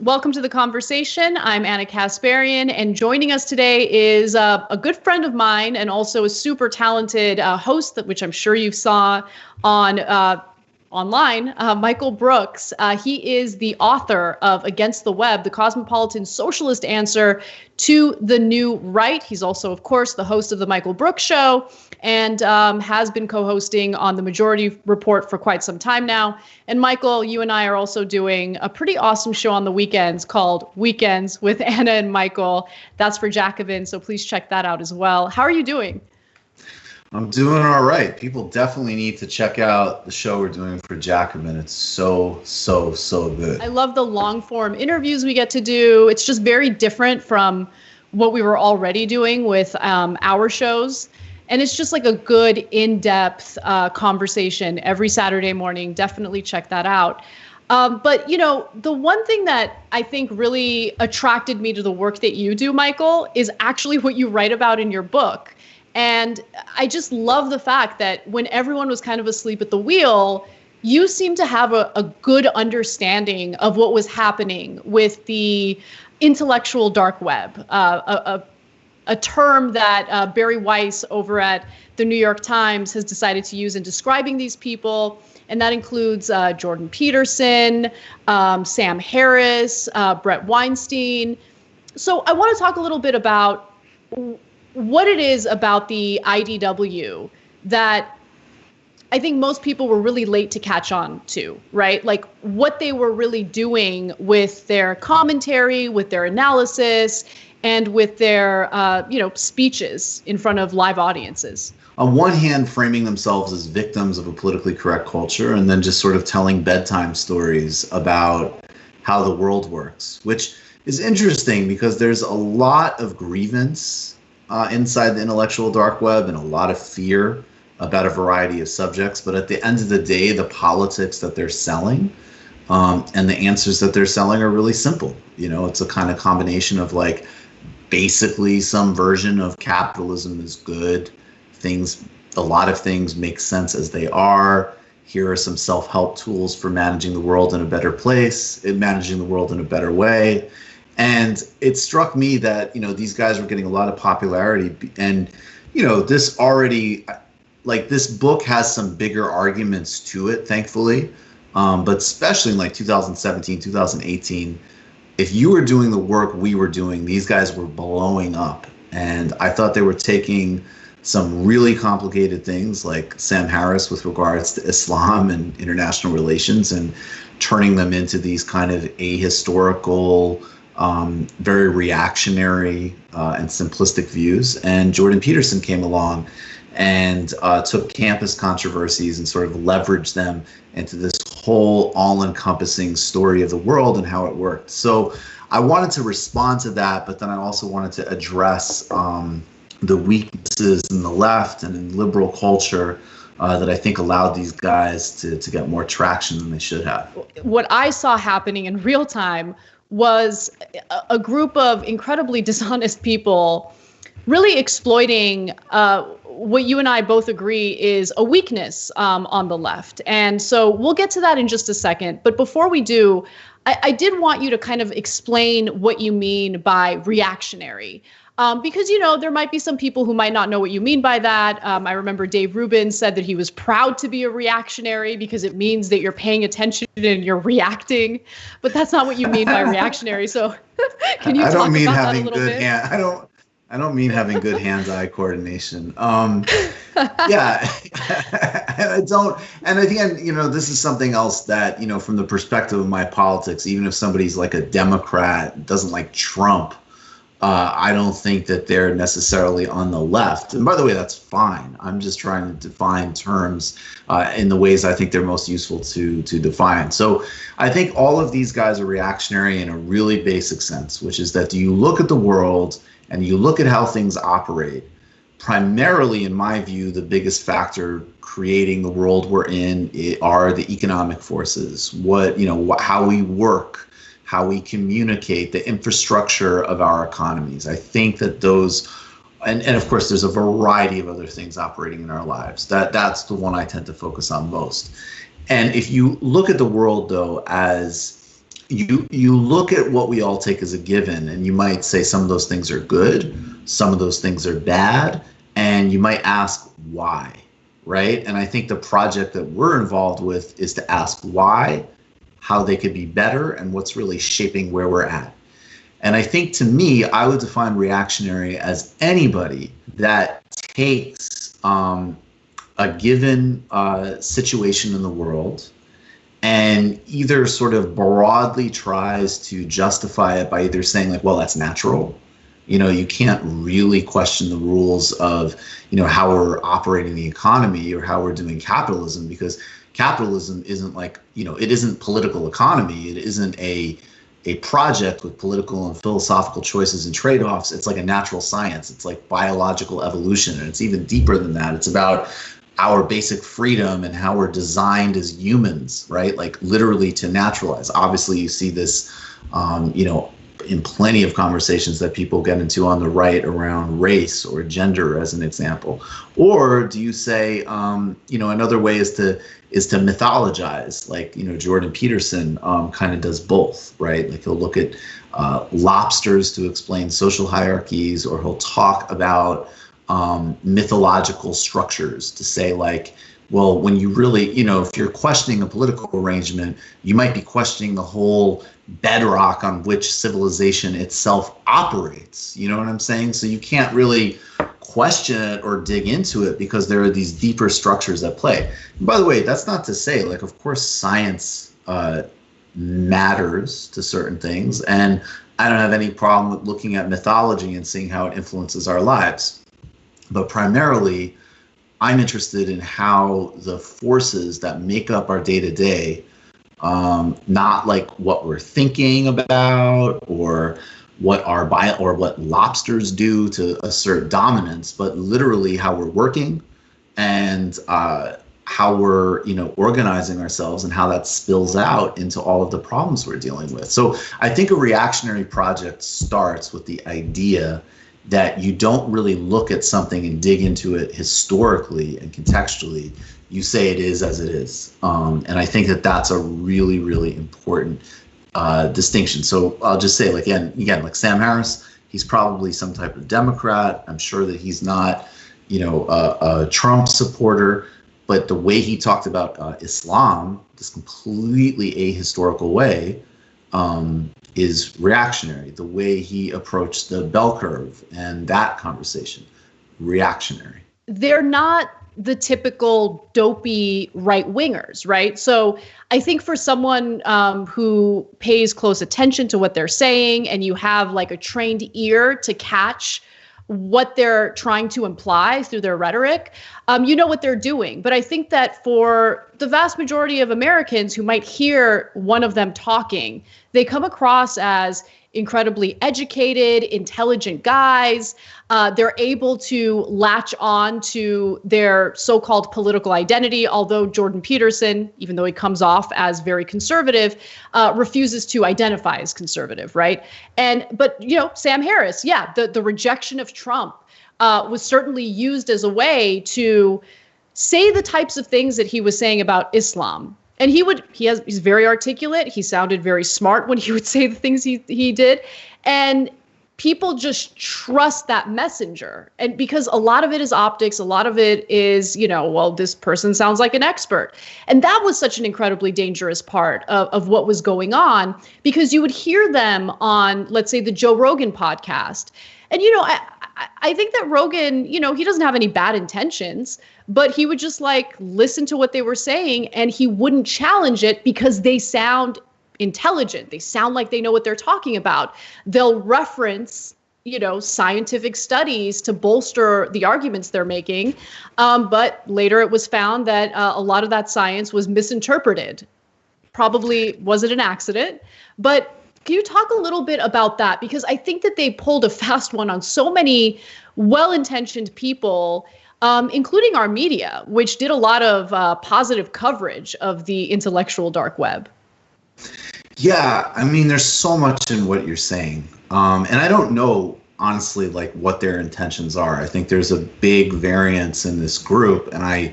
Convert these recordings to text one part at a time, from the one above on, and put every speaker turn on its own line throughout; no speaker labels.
Welcome to the conversation. I'm Anna Kasparian, and joining us today is a good friend of mine and also a super talented host, which I'm sure you saw on online, Michael Brooks. He is the author of Against the Web, the Cosmopolitan Socialist Answer to the New Right. He's also, of course, the host of The Michael Brooks Show and has been co-hosting on The Majority Report for quite some time now. And Michael, you and I are also doing a pretty awesome show on the weekends called Weekends with Anna and Michael. That's for Jacobin, so please check that out as well. How are you doing?
I'm doing all right. People definitely need to check out the show we're doing for Jacobin. It's so good.
I love the long form interviews we get to do. It's just very different from what we were already doing with our shows. And it's just like a good in-depth conversation every Saturday morning. Definitely check that out. But, you know, the one thing that I think really attracted me to the work that you do, Michael, is actually what you write about in your book. And I just love the fact that when everyone was kind of asleep at the wheel, you seem to have a good understanding of what was happening with the intellectual dark web, a term that Barry Weiss over at the New York Times has decided to use in describing these people. And that includes Jordan Peterson, Sam Harris, Brett Weinstein. So I want to talk a little bit about what it is about the IDW that I think most people were really late to catch on to, right? Like what they were really doing with their commentary, with their analysis, and with their, speeches in front of live audiences.
On one hand, framing themselves as victims of a politically correct culture, and then just sort of telling bedtime stories about how the world works, which is interesting because there's a lot of grievance inside the intellectual dark web and a lot of fear about a variety of subjects. But at the end of the day, the politics that they're selling and the answers that they're selling are really simple. You know, it's a kind of combination of like basically some version of capitalism is good. A lot of things make sense as they are. Here are some self-help tools for managing the world in a better place, managing the world in a better way. And it struck me that, these guys were getting a lot of popularity. And, this already, like this book has some bigger arguments to it, thankfully. But especially in like 2017, 2018, if you were doing the work we were doing, these guys were blowing up. And I thought they were taking some really complicated things like Sam Harris with regards to Islam and international relations and turning them into these kind of ahistorical, very reactionary and simplistic views. And Jordan Peterson came along and took campus controversies and sort of leveraged them into this whole all-encompassing story of the world and how it worked. So I wanted to respond to that, but then I also wanted to address the weaknesses in the left and in liberal culture that I think allowed these guys to get more traction than they should have.
What I saw happening in real time was a group of incredibly dishonest people really exploiting what you and I both agree is a weakness on the left. And so we'll get to that in just a second. But before we do, I did want you to kind of explain what you mean by reactionary. Because, there might be some people who might not know what you mean by that. I remember Dave Rubin said that he was proud to be a reactionary because it means that you're paying attention and you're reacting. But that's not what you mean by reactionary. So can you talk about that a little bit?
I don't mean having good hand-eye coordination. Yeah, I don't. And again, this is something else that, from the perspective of my politics, even if somebody's like a Democrat, doesn't like Trump, I don't think that they're necessarily on the left. And by the way, that's fine. I'm just trying to define terms in the ways I think they're most useful to define. So I think all of these guys are reactionary in a really basic sense, which is that you look at the world and you look at how things operate. Primarily, in my view, the biggest factor creating the world we're in are the economic forces, how we work, how we communicate, the infrastructure of our economies. I think that those, and of course, there's a variety of other things operating in our lives. That's the one I tend to focus on most. And if you look at the world, though, as, you look at what we all take as a given, and you might say some of those things are good, some of those things are bad, and you might ask why, right? And I think the project that we're involved with is to ask why, how they could be better, and what's really shaping where we're at. And I think, to me, I would define reactionary as anybody that takes a given situation in the world and either sort of broadly tries to justify it by either saying like, well, that's natural. You can't really question the rules of, how we're operating the economy or how we're doing capitalism, because capitalism isn't like, it isn't political economy. It isn't a project with political and philosophical choices and trade-offs. It's like a natural science. It's like biological evolution, and it's even deeper than that. It's about our basic freedom and how we're designed as humans, right? Like literally to naturalize. Obviously, you see this, in plenty of conversations that people get into on the right around race or gender, as an example. Or do you say, another way is to mythologize, like, Jordan Peterson kind of does both, right? Like he'll look at lobsters to explain social hierarchies, or he'll talk about mythological structures to say like, well, when you really, if you're questioning a political arrangement, you might be questioning the whole bedrock on which civilization itself operates. You know what I'm saying? So you can't really question it or dig into it because there are these deeper structures at play. And by the way, that's not to say, like, of course, science matters to certain things. And I don't have any problem with looking at mythology and seeing how it influences our lives. But primarily, I'm interested in how the forces that make up our day-to-day, not like what we're thinking about or what what lobsters do to assert dominance, but literally how we're working and how we're organizing ourselves and how that spills out into all of the problems we're dealing with. So I think a reactionary project starts with the idea that you don't really look at something and dig into it historically and contextually. You say it is as it is. And I think that that's a really, really important distinction. So I'll just say, like, again, like Sam Harris, he's probably some type of Democrat. I'm sure that he's not, a Trump supporter, but the way he talked about Islam, this completely ahistorical way, is reactionary. The way he approached the bell curve and that conversation, reactionary.
They're not the typical dopey right-wingers, right? So I think for someone who pays close attention to what they're saying, and you have like a trained ear to catch what they're trying to imply through their rhetoric, you know what they're doing. But I think that for the vast majority of Americans who might hear one of them talking, they come across as incredibly educated, intelligent guys. They're able to latch on to their so-called political identity, although Jordan Peterson, even though he comes off as very conservative, refuses to identify as conservative, right? But Sam Harris, the rejection of Trump was certainly used as a way to say the types of things that he was saying about Islam. And he's very articulate. He sounded very smart when he would say the things he did. And people just trust that messenger. And because a lot of it is optics, a lot of it is, well, this person sounds like an expert. And that was such an incredibly dangerous part of what was going on, because you would hear them on, let's say, the Joe Rogan podcast. And, I think that Rogan, he doesn't have any bad intentions, but he would just listen to what they were saying, and he wouldn't challenge it because they sound intelligent. They sound like they know what they're talking about. They'll reference, scientific studies to bolster the arguments they're making. But later it was found that a lot of that science was misinterpreted. Probably wasn't an accident, but can you talk a little bit about that? Because I think that they pulled a fast one on so many well-intentioned people, including our media, which did a lot of positive coverage of the intellectual dark web.
Yeah, I mean, there's so much in what you're saying. And I don't know, honestly, what their intentions are. I think there's a big variance in this group. And I'm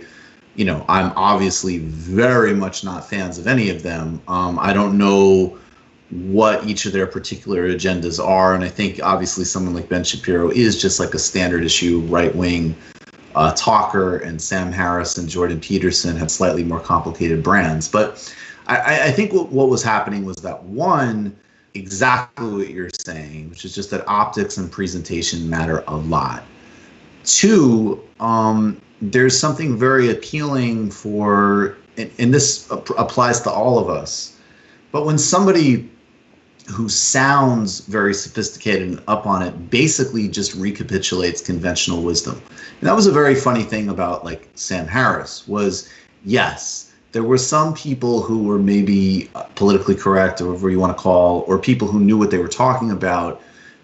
obviously very much not fans of any of them. I don't know what each of their particular agendas are. And I think obviously someone like Ben Shapiro is just like a standard issue right-wing talker, and Sam Harris and Jordan Peterson had slightly more complicated brands. But I think what was happening was that, one, exactly what you're saying, which is just that optics and presentation matter a lot. Two, there's something very appealing for, and this applies to all of us, but when somebody who sounds very sophisticated and up on it basically just recapitulates conventional wisdom. And that was a very funny thing about like Sam Harris was, yes, there were some people who were maybe politically correct, or whatever you want to call, or people who knew what they were talking about,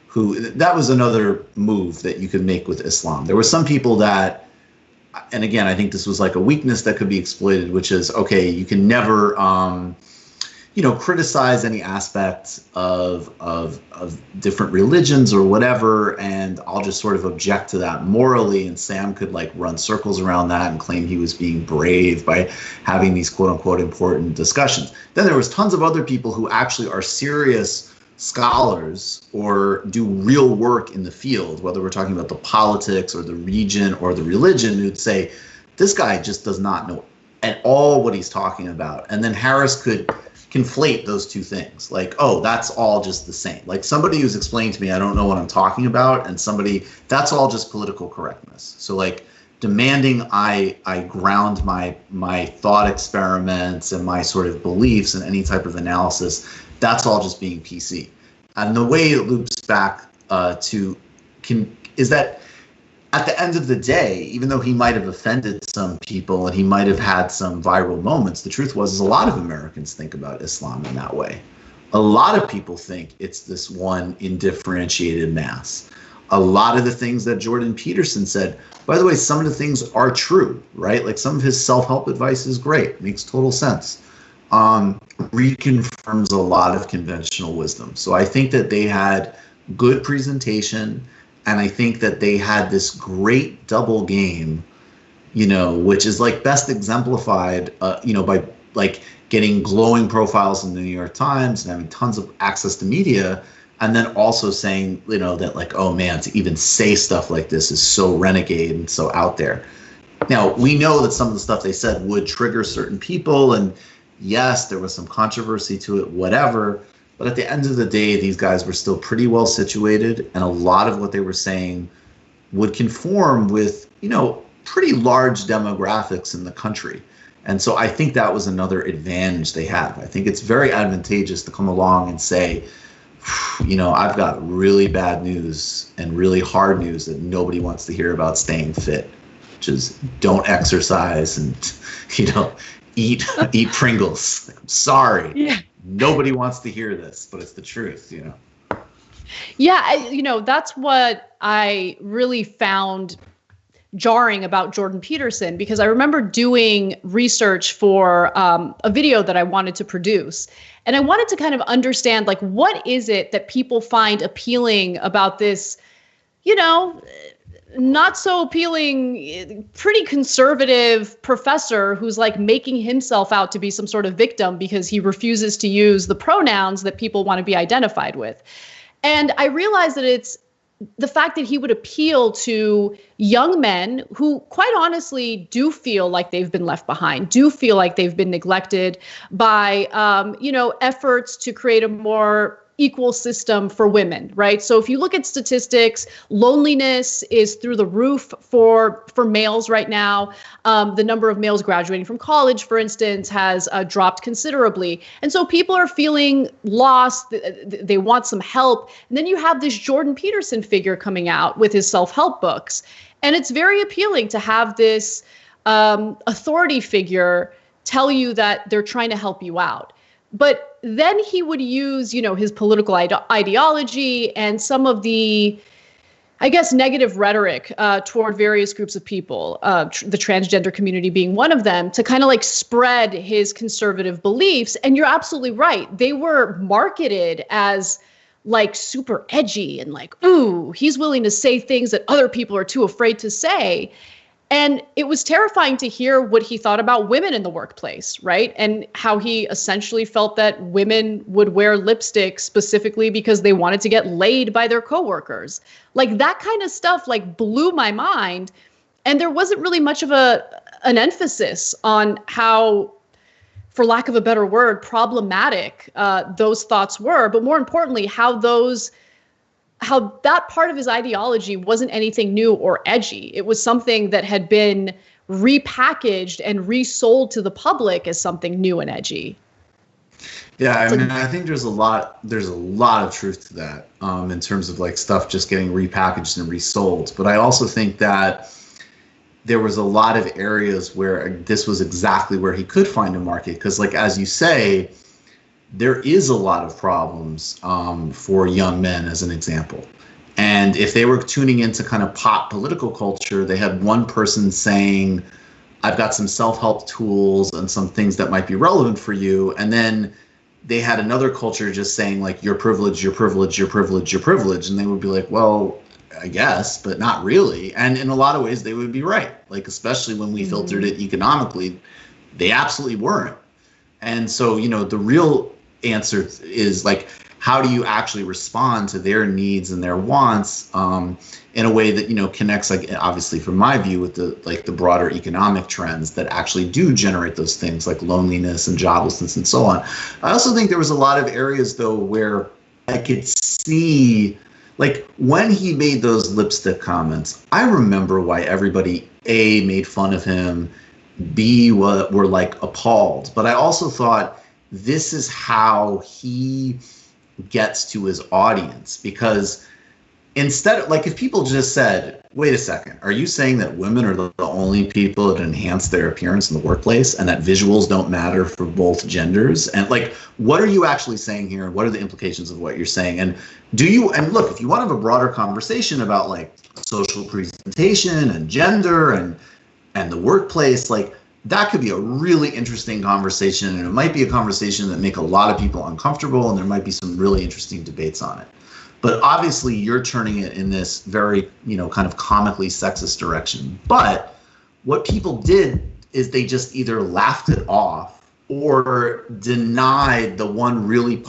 who, that was another move that you could make with Islam. There were some people that, and again, I think this was like a weakness that could be exploited, which is, okay, you can never, criticize any aspect of different religions or whatever, and I'll just sort of object to that morally. And Sam could like run circles around that and claim he was being brave by having these quote unquote important discussions. Then there was tons of other people who actually are serious scholars or do real work in the field, whether we're talking about the politics or the region or the religion, who'd say, this guy just does not know at all what he's talking about. And then Harris could conflate those two things, like, oh, that's all just the same. Like somebody who's explained to me, I don't know what I'm talking about, and somebody, that's all just political correctness. So like demanding I ground my thought experiments and my sort of beliefs in any type of analysis, that's all just being PC. And the way it loops back is that at the end of the day, even though he might have offended some people and he might have had some viral moments, the truth was, is a lot of Americans think about Islam in that way. A lot of people think it's this one indifferentiated mass. A lot of the things that Jordan Peterson said, by the way, some of the things are true, right? Like some of his self-help advice is great, makes total sense. Reconfirms a lot of conventional wisdom. So I think that they had good presentation, and I think that they had this great double game, which is like best exemplified, by like getting glowing profiles in the New York Times and having tons of access to media, and then also saying, that like, oh man, to even say stuff like this is so renegade and so out there. Now, we know that some of the stuff they said would trigger certain people, and yes, there was some controversy to it, whatever. But at the end of the day, these guys were still pretty well situated, and a lot of what they were saying would conform with, pretty large demographics in the country. And so I think that was another advantage they have. I think it's very advantageous to come along and say, I've got really bad news and really hard news that nobody wants to hear about staying fit, which is don't exercise and, eat Pringles. I'm sorry.
Yeah.
Nobody wants to hear this, but it's the truth,
Yeah, that's what I really found jarring about Jordan Peterson, because I remember doing research for a video that I wanted to produce. And I wanted to kind of understand, like, what is it that people find appealing about this, not so appealing, pretty conservative professor who's like making himself out to be some sort of victim because he refuses to use the pronouns that people want to be identified with. And I realized that it's the fact that he would appeal to young men who quite honestly do feel like they've been left behind, do feel like they've been neglected by, efforts to create a more equal system for women, right? So if you look at statistics, loneliness is through the roof for males right now. The number of males graduating from college, for instance, has dropped considerably. And so people are feeling lost. They want some help. And then you have this Jordan Peterson figure coming out with his self-help books. And it's very appealing to have this authority figure tell you that they're trying to help you out. But then he would use, his political ideology and some of the, I guess, negative rhetoric toward various groups of people, the transgender community being one of them, to kind of like spread his conservative beliefs. And you're absolutely right. They were marketed as like super edgy and like, ooh, he's willing to say things that other people are too afraid to say. And it was terrifying to hear what he thought about women in the workplace, right? And how he essentially felt that women would wear lipstick specifically because they wanted to get laid by their coworkers. Like that kind of stuff like blew my mind. And there wasn't really much of an emphasis on how, for lack of a better word, problematic those thoughts were, but more importantly, how that part of his ideology wasn't anything new or edgy. It was something that had been repackaged and resold to the public as something new and edgy.
Yeah, I mean, I think there's a lot of truth to that in terms of like stuff just getting repackaged and resold. But I also think that there was a lot of areas where this was exactly where he could find a market. Because like, as you say, there is a lot of problems for young men, as an example. And if they were tuning into kind of pop political culture, they had one person saying, I've got some self-help tools and some things that might be relevant for you. And then they had another culture just saying like, you're privileged, you're privileged, you're privileged, you're privileged. And they would be like, well, I guess, but not really. And in a lot of ways, they would be right. Like, especially when we filtered it economically, they absolutely weren't. And so, you know, the real answer is like, how do you actually respond to their needs and their wants in a way that, you know, connects, like, obviously from my view, with the broader economic trends that actually do generate those things like loneliness and joblessness and so on. I also think there was a lot of areas though where I could see, like when he made those lipstick comments, I remember why everybody A, made fun of him, B, were like appalled. But I also thought this is how he gets to his audience, because instead of, like, if people just said, wait a second, are you saying that women are the only people that enhance their appearance in the workplace and that visuals don't matter for both genders? And like, what are you actually saying here? And what are the implications of what you're saying? And and look, if you want to have a broader conversation about like social presentation and gender and the workplace, like that could be a really interesting conversation. And it might be a conversation that make a lot of people uncomfortable, and there might be some really interesting debates on it. But obviously you're turning it in this very, you know, kind of comically sexist direction. But what people did is they just either laughed it off or denied the one really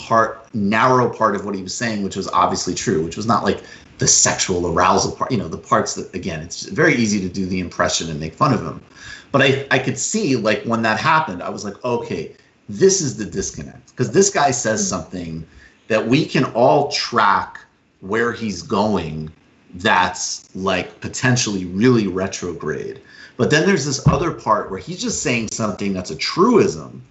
narrow part of what he was saying, which was obviously true, which was not like the sexual arousal part, you know, the parts that, again, it's very easy to do the impression and make fun of him. But I could see, like, when that happened, I was like, okay, this is the disconnect. Because this guy says something that we can all track where he's going that's like potentially really retrograde. But then there's this other part where he's just saying something that's a truism,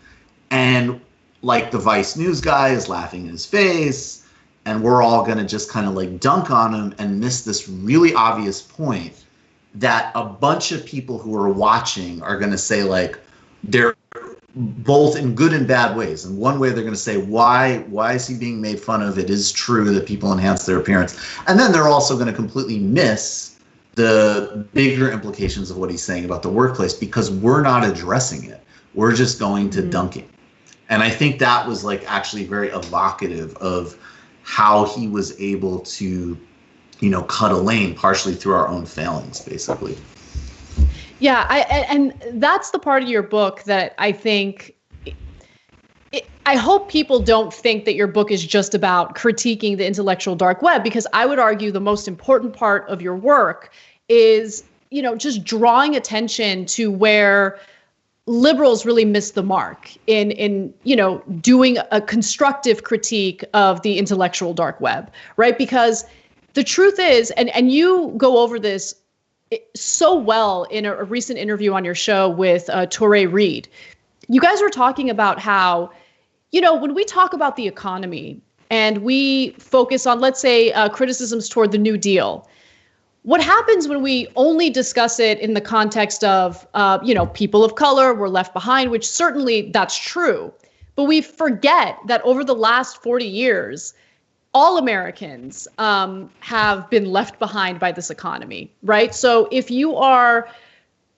and like the Vice News guy is laughing in his face, and we're all going to just kind of like dunk on him and miss this really obvious point that a bunch of people who are watching are going to say, like, they're both in good and bad ways. And one way they're going to say, why is he being made fun of? It is true that people enhance their appearance. And then they're also going to completely miss the bigger implications of what he's saying about the workplace, because we're not addressing it. We're just going to dunk it. And I think that was like actually very evocative of how he was able to, you know, cut a lane partially through our own failings, basically.
Yeah, and that's the part of your book that I think, I hope people don't think that your book is just about critiquing the intellectual dark web, because I would argue the most important part of your work is, you know, just drawing attention to where liberals really miss the mark in you know, doing a constructive critique of the intellectual dark web, right? Because the truth is, and you go over this so well in a recent interview on your show with Touré Reed. You guys were talking about how, you know, when we talk about the economy and we focus on, let's say, criticisms toward the New Deal, what happens when we only discuss it in the context of, you know, people of color were left behind, which certainly that's true. But we forget that over the last 40 years, all Americans have been left behind by this economy, right? So if you are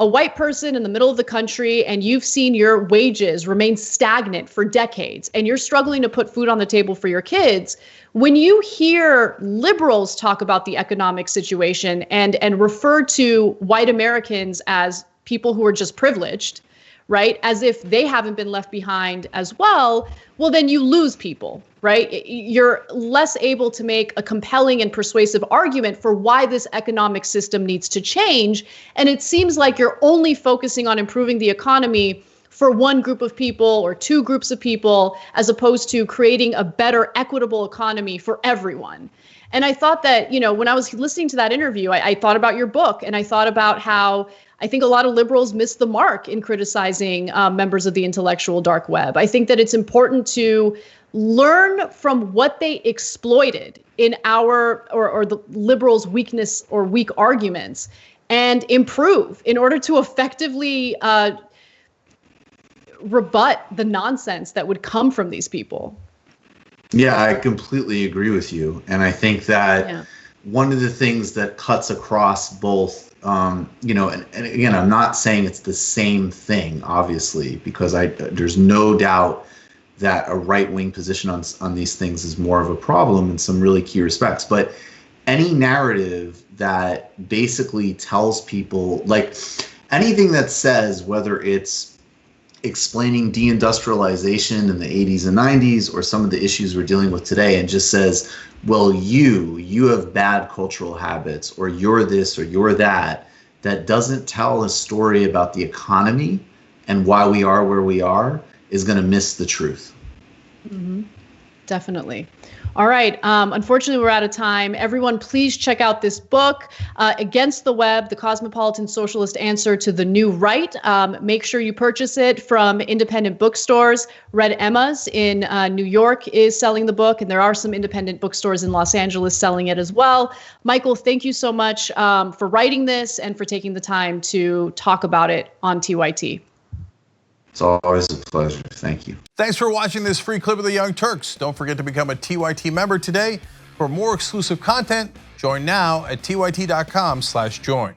a white person in the middle of the country and you've seen your wages remain stagnant for decades and you're struggling to put food on the table for your kids, when you hear liberals talk about the economic situation and refer to white Americans as people who are just privileged, right, as if they haven't been left behind as well, well, then you lose people, right? You're less able to make a compelling and persuasive argument for why this economic system needs to change. And it seems like you're only focusing on improving the economy for one group of people or two groups of people, as opposed to creating a better, equitable economy for everyone. And I thought that, when I was listening to that interview, I thought about your book, and I thought about how I think a lot of liberals miss the mark in criticizing members of the intellectual dark web. I think that it's important to learn from what they exploited in our or the liberals' weakness or weak arguments and improve in order to effectively rebut the nonsense that would come from these people.
Yeah, I completely agree with you. And I think that one of the things that cuts across both, and again, I'm not saying it's the same thing, obviously, because there's no doubt that a right-wing position on these things is more of a problem in some really key respects. But any narrative that basically tells people, like anything that says, whether it's explaining deindustrialization in the 80s and 90s or some of the issues we're dealing with today, and just says, well, you have bad cultural habits, or you're this or you're that doesn't tell a story about the economy and why we are where we are, is going to miss the truth.
Mm-hmm. Definitely. All right. Unfortunately, we're out of time. Everyone, please check out this book, Against the Web, The Cosmopolitan Socialist Answer to the New Right. Make sure you purchase it from independent bookstores. Red Emma's in New York is selling the book, and there are some independent bookstores in Los Angeles selling it as well. Michael, thank you so much for writing this and for taking the time to talk about it on TYT.
It's always a pleasure. Thank you.
Thanks for watching this free clip of the Young Turks. Don't forget to become a TYT member today. For more exclusive content, join now at tyt.com/join.